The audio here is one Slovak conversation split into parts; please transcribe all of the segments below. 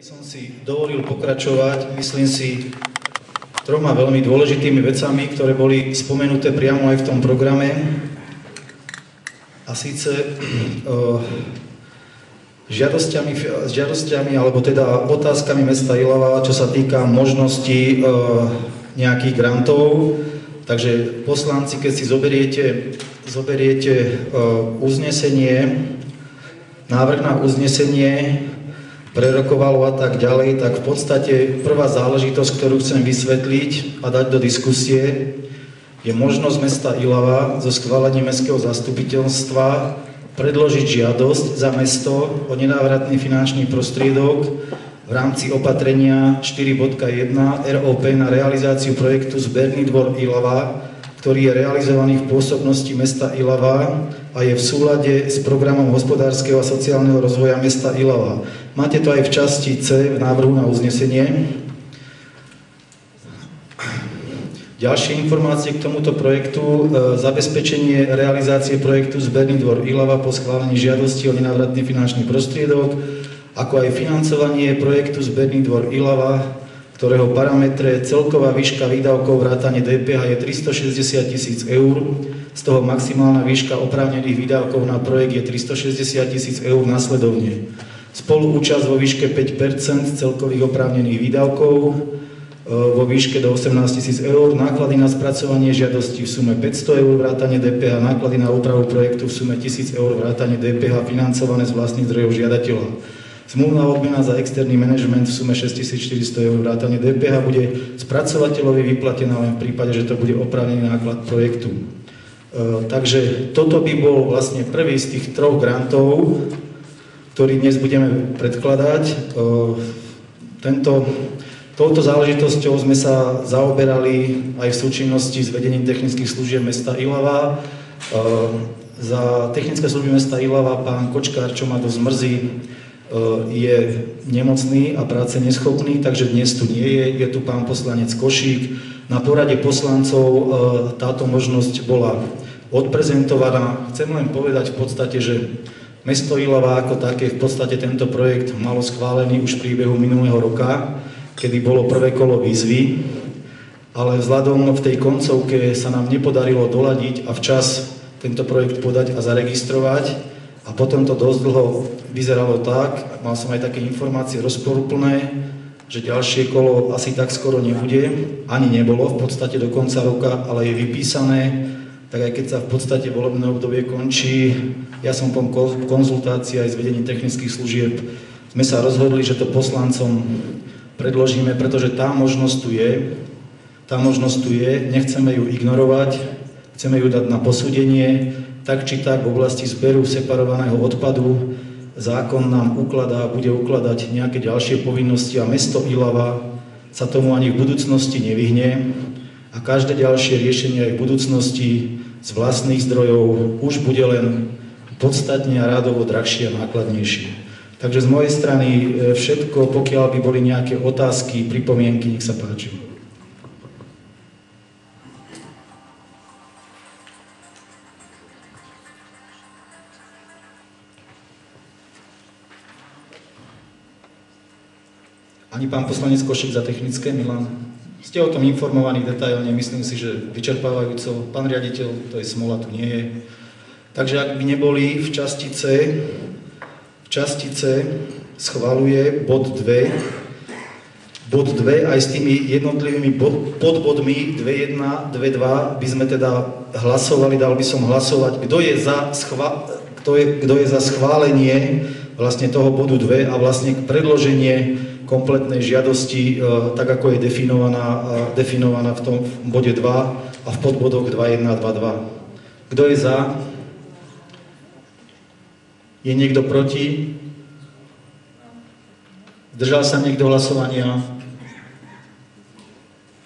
Som si dovolil pokračovať, myslím si, troma veľmi dôležitými vecami, ktoré boli spomenuté priamo aj v tom programe. A síce žiadosťami, alebo teda otázkami mesta Ilava, čo sa týka možností nejakých grantov. Takže poslanci, keď si zoberiete uznesenie, návrh na uznesenie, prerokovalo a tak ďalej, tak v podstate prvá záležitosť, ktorú chcem vysvetliť a dať do diskusie, je možnosť mesta Ilava zo schválením mestského zastupiteľstva predložiť žiadosť za mesto o nenávratný finančný prostriedok v rámci opatrenia 4.1 ROP na realizáciu projektu Zberný dvor Ilava, ktorý je realizovaný v pôsobnosti mesta Ilava a je v súlade s programom hospodárskeho a sociálneho rozvoja mesta Ilava. Máte to aj v časti C v návrhu na uznesenie. Ďalšie informácie k tomuto projektu, zabezpečenie realizácie projektu Zberný dvor Ilava po schválení žiadosti o nenávratný finančný prostriedok, ako aj financovanie projektu Zberný dvor Ilava, ktorého parametre celková výška výdavkov vrátane DPH je 360 000 eur, z toho maximálna výška oprávnených výdavkov na projekt je 360 000 eur nasledovne. Spoluúčasť vo výške 5% celkových oprávnených výdavkov vo výške do 18 000 eur, náklady na spracovanie žiadosti v sume 500 eur vrátane DPH, náklady na úpravu projektu v sume 1000 eur vrátane DPH financované z vlastných zdrojov žiadateľa. Zmluvná odmena za externý manažment v sume 6400 eur vrátane DPH bude spracovateľovi vyplatená len v prípade, že to bude oprávnený náklad projektu. Takže toto by bol vlastne prvý z tých troch grantov, ktorý dnes budeme predkladať. Touto záležitosťou sme sa zaoberali aj v súčinnosti s vedením technických služieb mesta Ilava. Za technické služby mesta Ilava pán Kočkár, čo ma dosť mrzí, je nemocný a práce neschopný, takže dnes tu nie je. Je tu pán poslanec Košík. Na porade poslancov táto možnosť bola odprezentovaná. Chcem len povedať v podstate, že mesto Ilava ako také v podstate tento projekt malo schválený už v priebehu minulého roka, kedy bolo prvé kolo výzvy, ale vzhľadom v tej koncovke sa nám nepodarilo doladiť a včas tento projekt podať a zaregistrovať. A potom to dosť dlho vyzeralo tak, mal som aj také informácie rozporuplné, že ďalšie kolo asi tak skoro nebude, ani nebolo v podstate do konca roka, ale je vypísané, tak aj keď sa v podstate volebné obdobie končí, ja som po konzultácii aj s vedením technických služieb, sme sa rozhodli, že to poslancom predložíme, pretože tá možnosť tu je, nechceme ju ignorovať, chceme ju dať na posúdenie, tak či tak v oblasti zberu separovaného odpadu zákon nám bude ukladať nejaké ďalšie povinnosti a mesto Ilava sa tomu ani v budúcnosti nevyhne a každé ďalšie riešenie aj v budúcnosti z vlastných zdrojov už bude len podstatne a rádovo drahšie a nákladnejšie. Takže z mojej strany všetko, pokiaľ by boli nejaké otázky, pripomienky, nech sa páči. Ani pán poslanec Košík za technické, Milan? Ste o tom informovaní detailne, myslím si, že vyčerpávajúco. Pán riaditeľ, to je smola, tu nie je. Takže ak by neboli v časti C schvaľuje bod 2. Bod 2 aj s tými jednotlivými podbodmi 2.1, 2.2 by sme teda hlasovali, dal by som hlasovať, kto je za schválenie vlastne toho bodu 2 a vlastne predloženie kompletnej žiadosti, tak ako je definovaná v tom bode 2 a v podbodoch 2.1 a 2.2. Kto je za? Je niekto proti? Zdržal sa niekto hlasovania?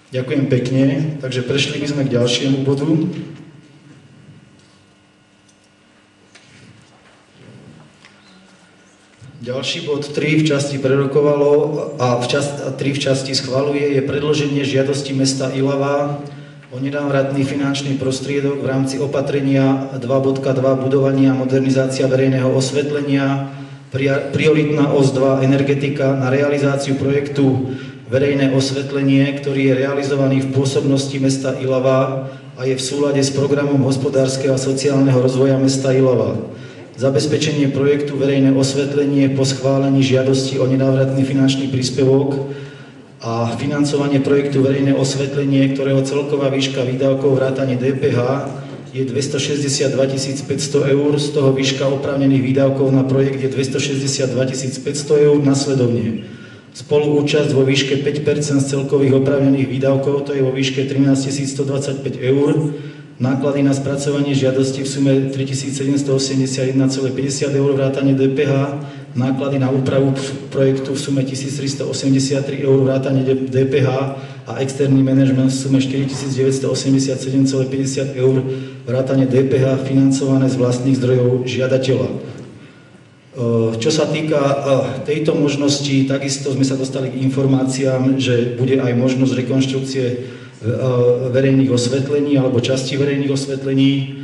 Ďakujem pekne. Takže prešli by sme k ďalšiemu bodu. Ďalší bod 3 v časti prerokovalo a 3 v časti schvaľuje je predloženie žiadosti mesta Ilava o nenávratný finančný prostriedok v rámci opatrenia 2.2 budovania a modernizácia verejného osvetlenia prioritná os 2 energetika na realizáciu projektu verejné osvetlenie, ktorý je realizovaný v pôsobnosti mesta Ilava a je v súlade s programom hospodárskeho a sociálneho rozvoja mesta Ilava. Zabezpečenie projektu verejné osvetlenie po schválení žiadosti o nenávratný finančný príspevok a financovanie projektu verejné osvetlenie, ktorého celková výška výdavkov vrátane DPH je 262 500 eur, z toho výška oprávnených výdavkov na projekt je 262 500 eur nasledovne. Spoluúčasť vo výške 5% z celkových oprávnených výdavkov, to je vo výške 13 125 eur, náklady na spracovanie žiadosti v sume 3781,50 eur vrátane DPH, náklady na úpravu projektu v sume 1383 eur vrátane DPH a externý manažment v sume 4987,50 eur vrátane DPH financované z vlastných zdrojov žiadateľa. Čo sa týka tejto možnosti, takisto sme sa dostali k informáciám, že bude aj možnosť rekonštrukcie verejných osvetlení alebo časti verejných osvetlení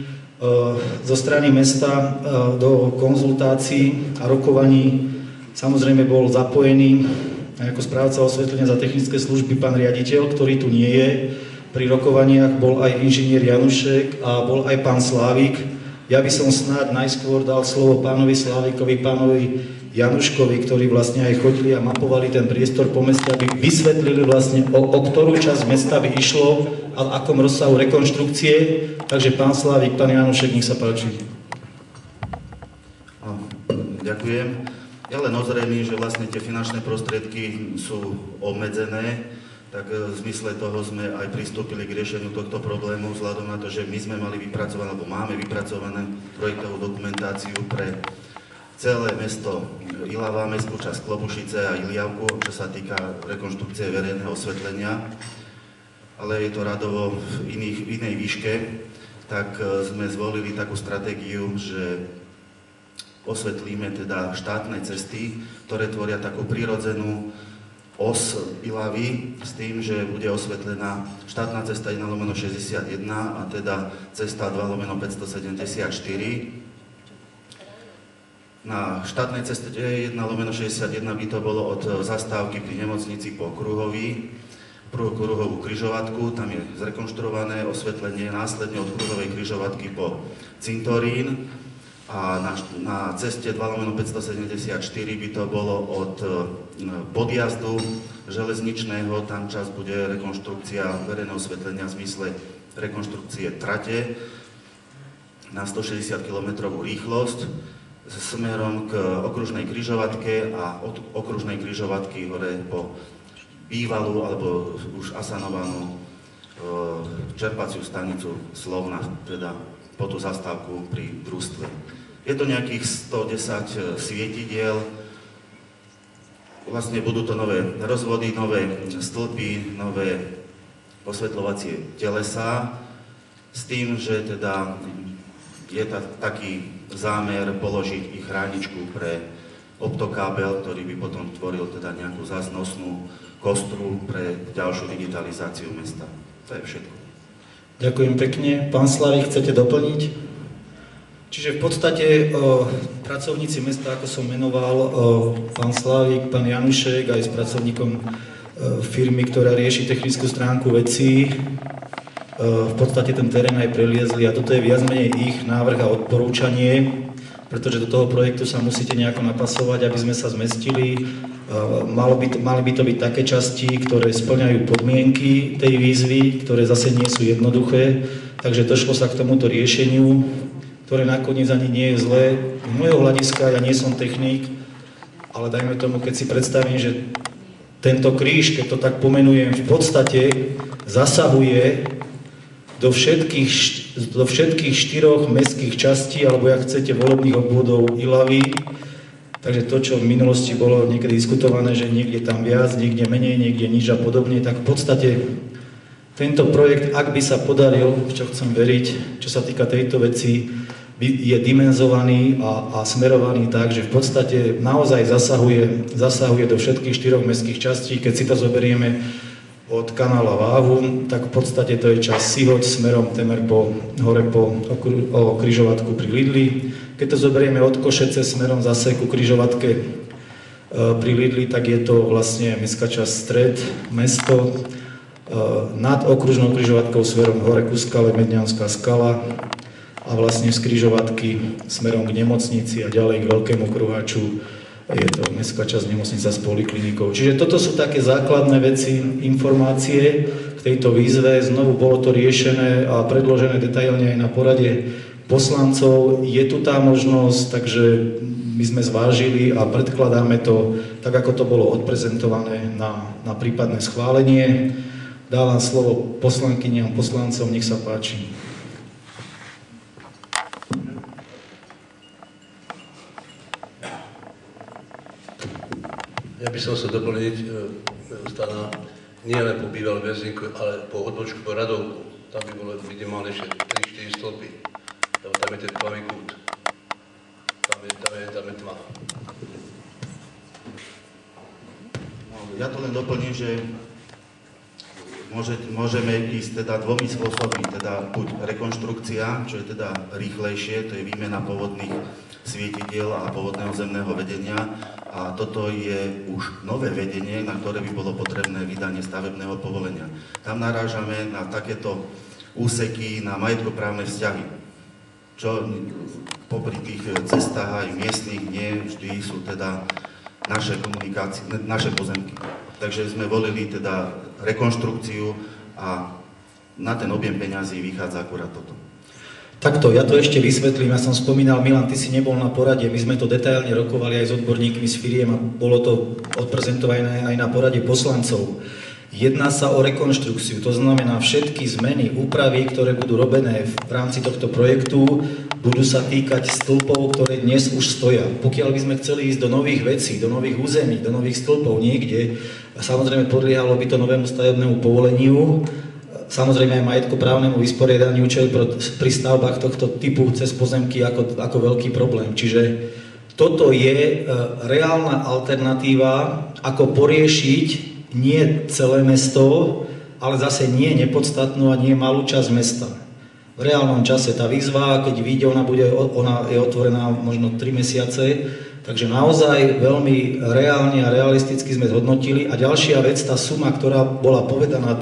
zo strany mesta. Do konzultácií a rokovaní samozrejme bol zapojený ako správca osvetlenia za technické služby pán riaditeľ, ktorý tu nie je. Pri rokovaniach bol aj inžinier Janušek a bol aj pán Slávik. Ja by som snáď najskôr dal slovo pánovi Slávikovi, pánovi Januškovi, ktorí vlastne aj chodili a mapovali ten priestor po meste, aby vysvetlili vlastne, o ktorú časť mesta by išlo a v akom rozsahu rekonštrukcie. Takže pán Slávik, pán Janušek, nech sa páči. Ďakujem. Ja len ozrejmím, že vlastne tie finančné prostriedky sú obmedzené, tak v zmysle toho sme aj pristúpili k riešeniu tohto problému vzhľadom na to, že my sme mali vypracované, alebo máme vypracované projektovú dokumentáciu pre celé mesto Ilava, mestskú časť Klobušice a Iliavku, čo sa týka rekonštrukcie verejného osvetlenia, ale je to radovo v inej výške, tak sme zvolili takú stratégiu, že osvetlíme teda štátne cesty, ktoré tvoria takú prirodzenú os Ilavy s tým, že bude osvetlená štátna cesta 1/61 a teda cesta 2/574. Na štátnej ceste 1/61 by to bolo od zastávky pri nemocnici po kruhovú križovatku, tam je zrekonštruované osvetlenie, následne od kruhovej križovatky po cintorín. A na ceste 2/574 by to bolo od podjazdu železničného, tam čas bude rekonštrukcia verejného osvetlenia v zmysle rekonštrukcie trate na 160 km rýchlosť smerom k okružnej križovatke a od okružnej križovatky hore po bývalú alebo už asanovanú čerpaciu stanicu Slovna, teda po tú zastávku pri družstve. Je to nejakých 110 svietidiel, vlastne budú to nové rozvody, nové stĺpy, nové osvetľovacie telesá, s tým, že teda je taký zámer položiť ich chráničku pre optokábel, ktorý by potom tvoril teda nejakú zásnosnú kostru pre ďalšiu digitalizáciu mesta. To je všetko. Ďakujem pekne. Pán Slavik, chcete doplniť? Čiže v podstate pracovníci mesta, ako som menoval, pán Slávik, pán Janušek, aj s pracovníkom firmy, ktorá rieši technickú stránku vecí, v podstate ten terén aj preliezli a toto je viac menej ich návrh a odporúčanie, pretože do toho projektu sa musíte nejako napasovať, aby sme sa zmestili. Mali by to byť také časti, ktoré spĺňajú podmienky tej výzvy, ktoré zase nie sú jednoduché, takže došlo sa k tomuto riešeniu, ktoré nakoniec ani nie je zlé. Z môjho hľadiska, ja nie som technik, ale dajme tomu, keď si predstavím, že tento kríž, keď to tak pomenujem, v podstate zasahuje do všetkých 4 mestských častí, alebo jak chcete, volebných obvodov Ilavy. Takže to, čo v minulosti bolo niekedy diskutované, že niekde tam viac, niekde menej, niekde nič a podobne, tak v podstate tento projekt, ak by sa podaril, čo chcem veriť, čo sa týka tejto veci, je dimenzovaný a smerovaný tak, že v podstate naozaj zasahuje do všetkých 4 mestských častí. Keď si to zoberieme od kanála Váhu, tak v podstate to je časť Sihoť smerom temer hore po križovatku pri Lidli. Keď to zoberieme od Košece smerom zase ku križovatke pri Lidli, tak je to vlastne mestská časť Stred, mesto, nad okružnou križovatkou smerom hore ku skale Medňanská skala a vlastne z križovatky smerom k nemocnici a ďalej k Veľkému Kruhaču je to mestská časť nemocnica s poliklinikou. Čiže toto sú také základné veci, informácie k tejto výzve. Znovu bolo to riešené a predložené detailne aj na porade poslancov. Je tu tá možnosť, takže my sme zvážili a predkladáme to tak, ako to bolo odprezentované na prípadné schválenie. Dávam slovo poslankyniam, poslancom, nech sa páči. Ja by som sa doplniť, Stana, nie len po bývalom väzníku, ale po odbočku, po Radovku. Tam by bolo minimálne ešte 3-4 stĺpy. Tam je ten tmavý kút. Tam je tma. Ja to len doplním, že môžeme ísť teda dvomi spôsobmi, teda buď rekonštrukcia, čo je teda rýchlejšie, to je výmena pôvodných svietidiel a pôvodného zemného vedenia, a toto je už nové vedenie, na ktoré by bolo potrebné vydanie stavebného povolenia. Tam narážame na takéto úseky, na majetkoprávne vzťahy, čo popri tých cestách aj miestnych nie vždy sú teda naše komunikácie, naše pozemky. Takže sme volili teda rekonštrukciu a na ten objem peňazí vychádza akurát toto. Takto, ja to ešte vysvetlím. Ja som spomínal, Milan, ty si nebol na porade, my sme to detailne rokovali aj s odborníkmi z firiem a bolo to odprezentované aj na porade poslancov. Jedná sa o rekonštrukciu, to znamená všetky zmeny, úpravy, ktoré budú robené v rámci tohto projektu, budú sa týkať stĺpov, ktoré dnes už stoja. Pokiaľ by sme chceli ísť do nových vecí, do nových území, do nových stĺpov niekde, samozrejme podliehalo by to novému stavebnému povoleniu, samozrejme aj majetkoprávnemu vysporiadaniu, čo je pri stavbách tohto typu cez pozemky ako veľký problém. Čiže toto je reálna alternatíva, ako poriešiť nie celé mesto, ale zase nie nepodstatnú a nie malú časť mesta. V reálnom čase tá výzva, keď vyjde, ona je otvorená možno 3 mesiace, takže naozaj veľmi reálne a realisticky sme zhodnotili. A ďalšia vec, tá suma, ktorá bola povedaná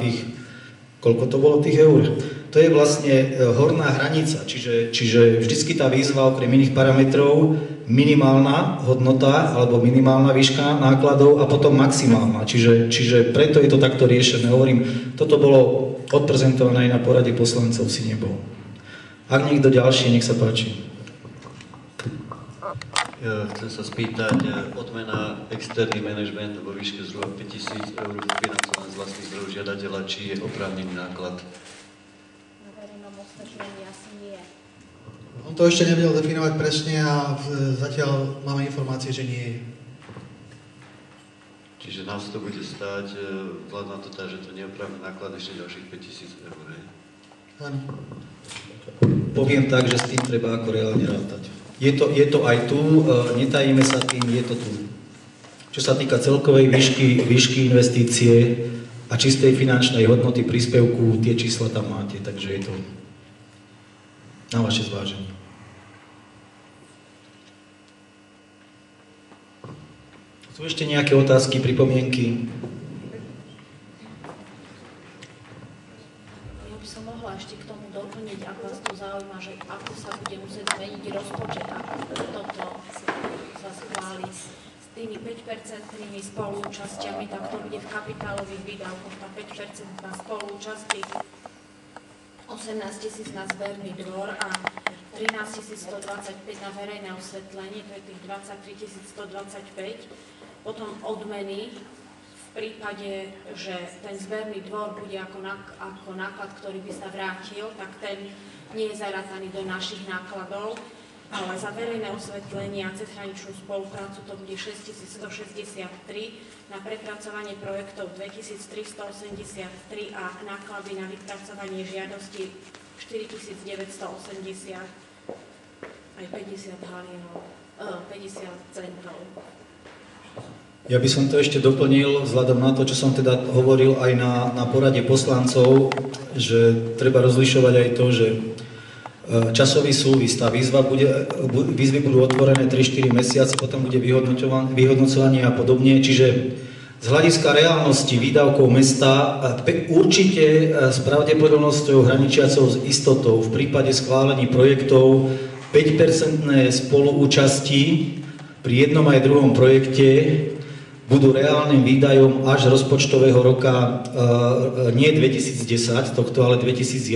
koľko to bolo tých eur? To je vlastne horná hranica, čiže vždycky tá výzva okrem iných parametrov, minimálna hodnota alebo minimálna výška nákladov a potom maximálna. Čiže preto je to takto riešené. Hovorím, toto bolo odprezentované aj na porade poslancov, si nebol. Ak niekto ďalší, nech sa páči. Chcem sa spýtať, odmena externý manažment vo výške zhruba 5 000 eur financované z vlastných zdrojov žiadateľa, či je oprávnený náklad? Na verejnom osvetlení asi nie. On to ešte nevedel definovať presne a zatiaľ máme informácie, že nie je. Čiže nás to bude stáť, vzhľadom na to, že to nie je oprávnený náklad, ešte ďalších 5 000 eur, hej? Áno. Poviem tak, že s tým treba ako reálne rátať. Je to aj tu, netajíme sa tým, je to tu. Čo sa týka celkovej výšky investície a čistej finančnej hodnoty príspevku, tie čísla tam máte, takže je to na vaše zváženie. Sú ešte nejaké otázky, pripomienky? Ja by som mohla ešte k tomu doplniť, ak vás to zaujíma, že ako sa bude musieť zmeniť rozpočet, ako toto sa schváli s tými 5% spolúčasťami, tak to bude v kapitálových výdavkoch, tá 5% spolúčasť, 18 000 na zberný dvor a 13 125 na verejné osvetlenie, to je tých 23 125. Potom odmeny v prípade, že ten zberný dvor bude ako náklad, ktorý by sa vrátil, tak ten nie je zarátaný do našich nákladov, ale za verejné osvetlenie a cezhraničnú spoluprácu to bude 6 163, na prepracovanie projektov 2383 a náklady na vypracovanie žiadosti 4980, aj 50 halienov, 50 centov. Ja by som to ešte doplnil, vzhľadom na to, čo som teda hovoril aj na porade poslancov, že treba rozlišovať aj to, že časový súvis. Tá výzvy budú otvorené 3-4 mesiace, potom bude vyhodnocovanie a podobne. Čiže z hľadiska reálnosti výdavkov mesta určite s pravdepodobnosťou hraničiacou s istotou v prípade schválení projektov 5% spoluúčasti pri jednom aj druhom projekte budú reálnym výdajom až rozpočtového roka nie 2010 tohto, ale 2011.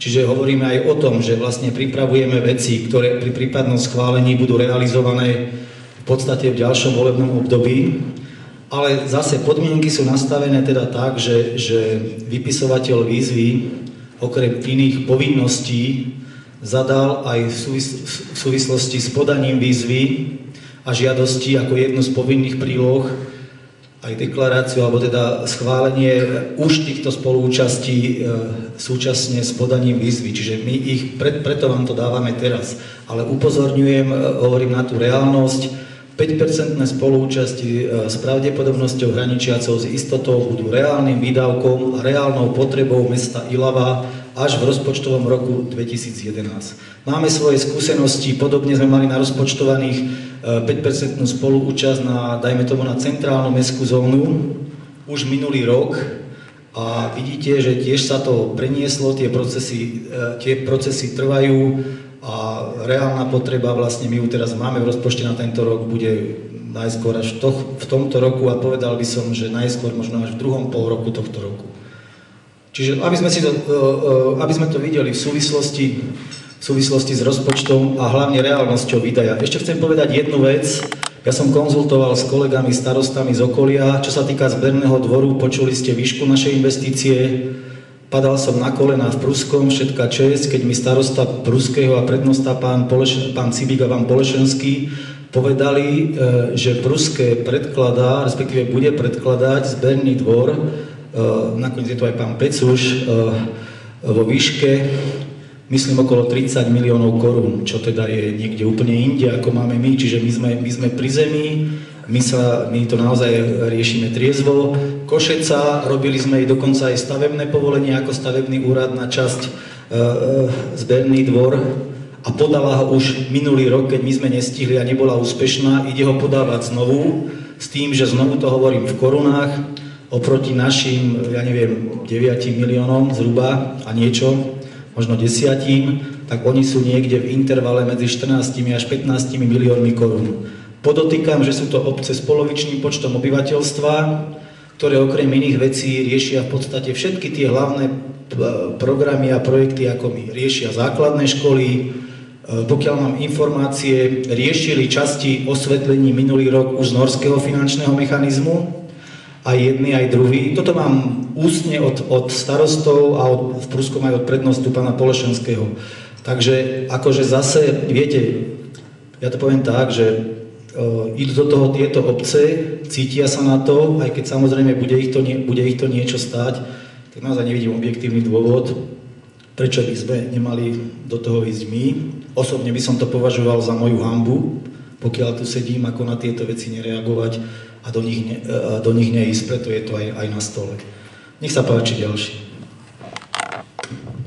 Čiže hovoríme aj o tom, že vlastne pripravujeme veci, ktoré pri prípadnom schválení budú realizované v podstate v ďalšom volebnom období. Ale zase podmienky sú nastavené teda tak, že vypisovateľ výzvy okrem iných povinností zadal aj v súvislosti s podaním výzvy a žiadosti ako jednu z povinných príloh aj deklaráciu, alebo teda schválenie už týchto spoluúčastí súčasne s podaním výzvy. Čiže my ich, preto vám to dávame teraz. Ale upozorňujem, hovorím na tú reálnosť, 5% spoluúčasti s pravdepodobnosťou hraničiacou s istotou budú reálnym výdavkom a reálnou potrebou mesta Ilava až v rozpočtovom roku 2011. Máme svoje skúsenosti, podobne sme mali narozpočtovaných 5% spoluúčasť na, dajme tomu, na centrálnu mestskú zónu už minulý rok a vidíte, že tiež sa to prenieslo, tie procesy trvajú a reálna potreba, vlastne my ju teraz máme v rozpočte na tento rok, bude najskôr až v tomto roku a povedal by som, že najskôr možno až v druhom pol roku tohto roku. Čiže aby sme to videli v súvislosti s rozpočtom a hlavne reálnosťou výdaja. Ešte chcem povedať jednu vec. Ja som konzultoval s kolegami, starostami z okolia. Čo sa týka zberného dvoru, počuli ste výšku našej investície. Padal som na kolená v Pruskom, všetka česť, keď mi starosta Pruského a prednosta pán Cibík a pán Polešenský povedali, že Pruské predkladá, respektíve bude predkladať zberný dvor, nakoniec je to aj pán Pecuš, vo výške, myslím, okolo 30 miliónov korún, čo teda je niekde úplne inde, ako máme my, čiže my sme pri zemi, my to naozaj riešime triezvo. Košeca, robili sme jej dokonca aj stavebné povolenie ako stavebný úrad na časť zberný dvor a podala ho už minulý rok, keď my sme nestihli a nebola úspešná, ide ho podávať znovu, s tým, že znovu to hovorím v korunách, oproti našim, ja neviem, 9 miliónom zhruba a niečo, možno 10, tak oni sú niekde v intervale medzi 14 až 15 miliónmi korún. Podotýkam, že sú to obce s polovičným počtom obyvateľstva, ktoré okrem iných vecí riešia v podstate všetky tie hlavné programy a projekty, ako my. Riešia základné školy, pokiaľ mám informácie, riešili časti osvetlení minulý rok už z norského finančného mechanizmu, aj jedný, aj druhý. Toto mám ústne od starostov a v Pruskom aj od prednostu pána Polešenského. Takže akože zase, viete, ja to poviem tak, že idú do toho tieto obce, cítia sa na to, aj keď samozrejme bude ich to niečo stáť, tak naozaj nevidím objektívny dôvod, prečo by sme nemali do toho ísť my. Osobne by som to považoval za moju hanbu, pokiaľ tu sedím, ako na tieto veci nereagovať a do nich neísť, preto je to aj na stole. Nech sa páči ďalší.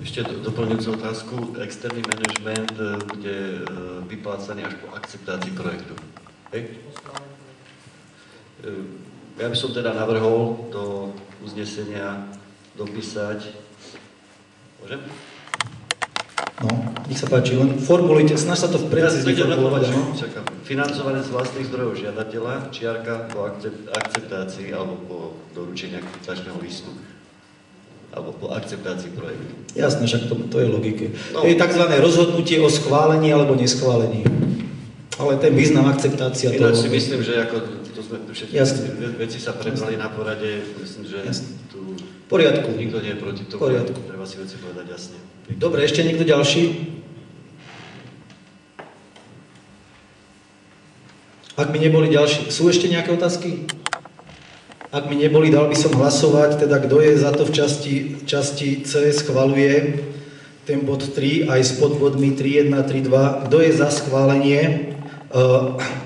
Ešte doplňujúcu otázku. Externý manažment bude vyplácaný až po akceptácii projektu. Hej? Ja by som teda navrhol do uznesenia dopísať... Môžem? No, nech sa páči, len formulujte, snaž sa to v praxi vyformulovať, áno? Financované z vlastných zdrojov žiadateľa, čiarka po akceptácii alebo po doručení akceptačného listu. Alebo po akceptácii projektu. Jasné, však to je logike. No. To je tzv. Rozhodnutie o schválení alebo neschválení. Ale ten význam akceptácia... Ináč si myslím, že ako to sme všetky veci sa prebrali na porade, myslím, že tu poriadku. Nikto nie je proti tomu. Poriadku. Treba si veci povedať jasne. Dobre, ešte niekto ďalší? Ak mi neboli ďalší... Sú ešte nejaké otázky? Ak mi neboli, dal by som hlasovať, teda kto je za to v časti C schvaľuje ten bod 3 aj s podbodmi 3.1, 3.2. Kto je za schválenie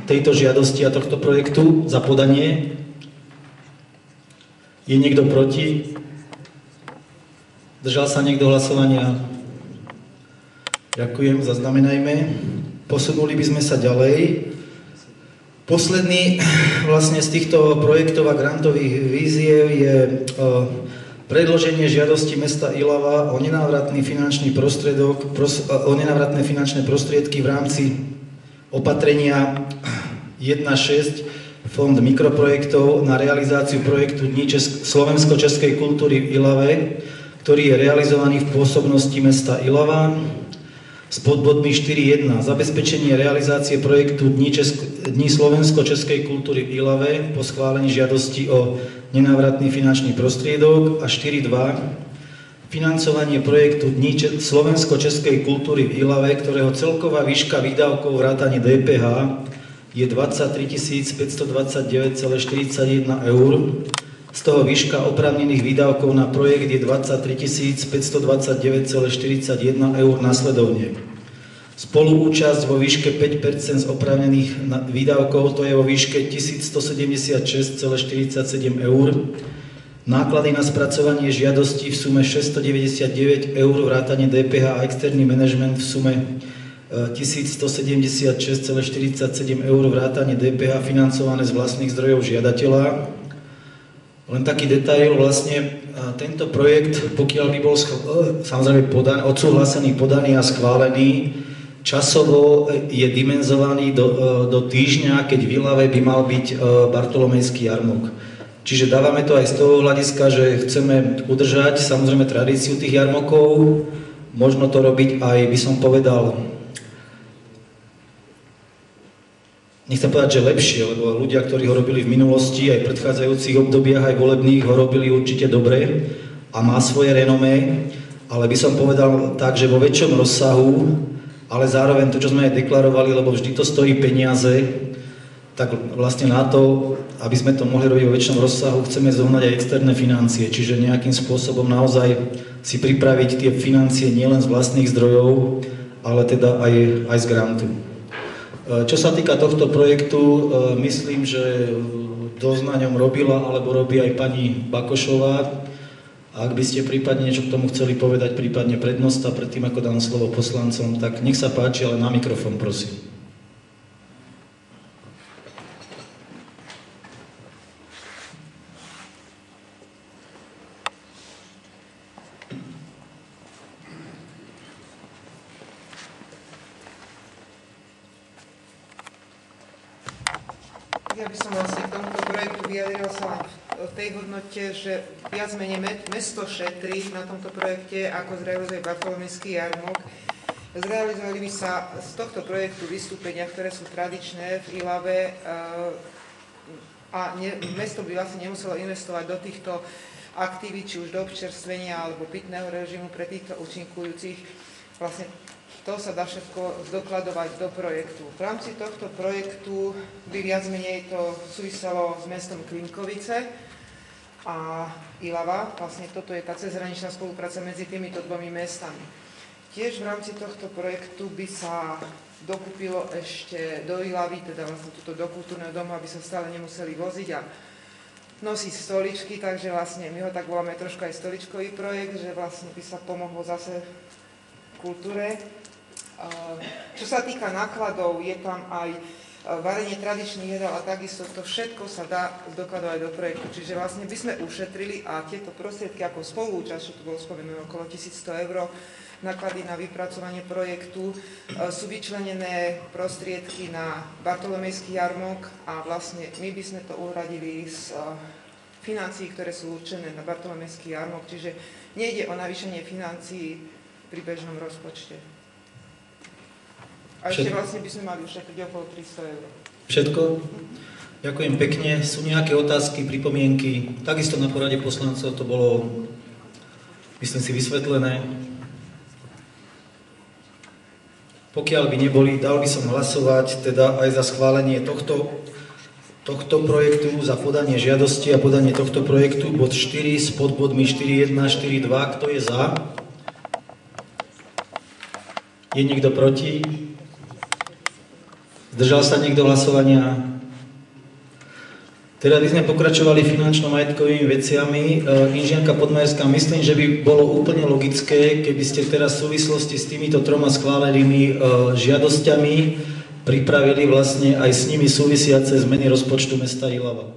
tejto žiadosti a tohto projektu, za podanie? Je niekto proti? Držal sa niekto hlasovania? Ďakujem, zaznamenajme. Posunuli by sme sa ďalej. Posledný vlastne z týchto projektov a grantových víziev je predloženie žiadosti mesta Ilava o nenávratné finančné prostriedky v rámci opatrenia 1.6 Fond mikroprojektov na realizáciu projektu Dní slovensko-českej kultúry v Ilave, ktorý je realizovaný v pôsobnosti mesta Ilava s podbodmi 4.1. Zabezpečenie realizácie projektu Dní slovensko-českej kultúry v Ilave po schválení žiadosti o nenávratný finančný prostriedok a 4.2. Financovanie projektu Dní slovensko-českej kultúry v Ilave, ktorého celková výška výdavkov vrátane DPH je 23 529,41 eur. Z toho výška oprávnených výdavkov na projekt je 23 529,41 eur nasledovne. Spoluúčasť vo výške 5% z oprávnených výdavkov, to je vo výške 1176,47 eur. Náklady na spracovanie žiadosti v sume 699 eur, vrátane DPH a externý manažment v sume 1176,47 eur, vrátane DPH financované z vlastných zdrojov žiadateľa. Len taký detail, vlastne tento projekt, pokiaľ by bol samozrejme odsúhlasený, podaný a schválený, časovo je dimenzovaný do týždňa, keď v Ilave by mal byť Bartolomejský jarmok. Čiže dávame to aj z toho hľadiska, že chceme udržať samozrejme tradíciu tých jarmokov, možno to robiť aj, by som povedal, nechcem povedať, že lepšie, lebo ľudia, ktorí ho robili v minulosti, aj v predchádzajúcich obdobiach, aj volebných, ho robili určite dobre a má svoje renomé, ale by som povedal tak, že vo väčšom rozsahu, ale zároveň to, čo sme aj deklarovali, lebo vždy to stojí peniaze, tak vlastne na to, aby sme to mohli robiť vo väčšom rozsahu, chceme zohnať aj externé financie, čiže nejakým spôsobom naozaj si pripraviť tie financie nielen z vlastných zdrojov, ale teda aj z grantu. Čo sa týka tohto projektu, myslím, že dosť na ňom robila, alebo robí aj pani Bakošová. Ak by ste prípadne niečo k tomu chceli povedať, prípadne prednosta, predtým ako dám slovo poslancom, tak nech sa páči, ale na mikrofón, prosím. Ja by som vlastne k tomuto projektu vyjadrila sa v tej hodnote, že viac menej mesto šetrí na tomto projekte, ako zrealizuje Bartolomejský jarmok. Zrealizovali by sa z tohto projektu vystúpenia, ktoré sú tradičné v Ilave a mesto by vlastne nemuselo investovať do týchto aktivít, či už do občerstvenia alebo pitného režimu pre týchto účinkujúcich. Vlastne to sa dá všetko zdokladovať do projektu. V rámci tohto projektu by viac menej to súviselo s mestom Klinkovice a Ilava. Vlastne toto je tá cezhraničná spolupráca medzi týmito dvomi mestami. Tiež v rámci tohto projektu by sa dokúpilo ešte do Ilavy, teda vlastne túto do kultúrneho domu, aby sa stále nemuseli voziť a nosiť stoličky, takže vlastne my ho tak voláme trošku aj stoličkový projekt, že vlastne by sa pomohlo zase kultúre. Čo sa týka nákladov, je tam aj varenie tradičných jedál a takisto to všetko sa dá dokladovať do projektu. Čiže vlastne by sme ušetrili a tieto prostriedky ako spoluúčasť, čo tu bolo spomenuté, okolo 1100 eur, náklady na vypracovanie projektu, sú vyčlenené prostriedky na Bartolomejský jarmok a vlastne my by sme to uhradili z financií, ktoré sú určené na Bartolomejský jarmok, čiže nejde o navýšenie financií pri bežnom rozpočte. A ešte vlastne by sme mali ušetriť okolo 300 eur. Všetko? Ďakujem pekne. Sú nejaké otázky, pripomienky? Takisto na porade poslancov to bolo, myslím si, vysvetlené. Pokiaľ by neboli, dal by som hlasovať teda aj za schválenie tohto projektu, za podanie žiadosti a podanie tohto projektu, bod 4 s podbodmi 4.1, 4.2. Kto je za? Je niekto proti? Zdržal sa niekto hlasovania? Teda by sme pokračovali finančno-majetkovými veciami. Inžinierka Podmajerská, myslím, že by bolo úplne logické, keby ste teraz v súvislosti s týmito 3 schválenými žiadosťami pripravili vlastne aj s nimi súvisiace zmeny rozpočtu mesta Ilava.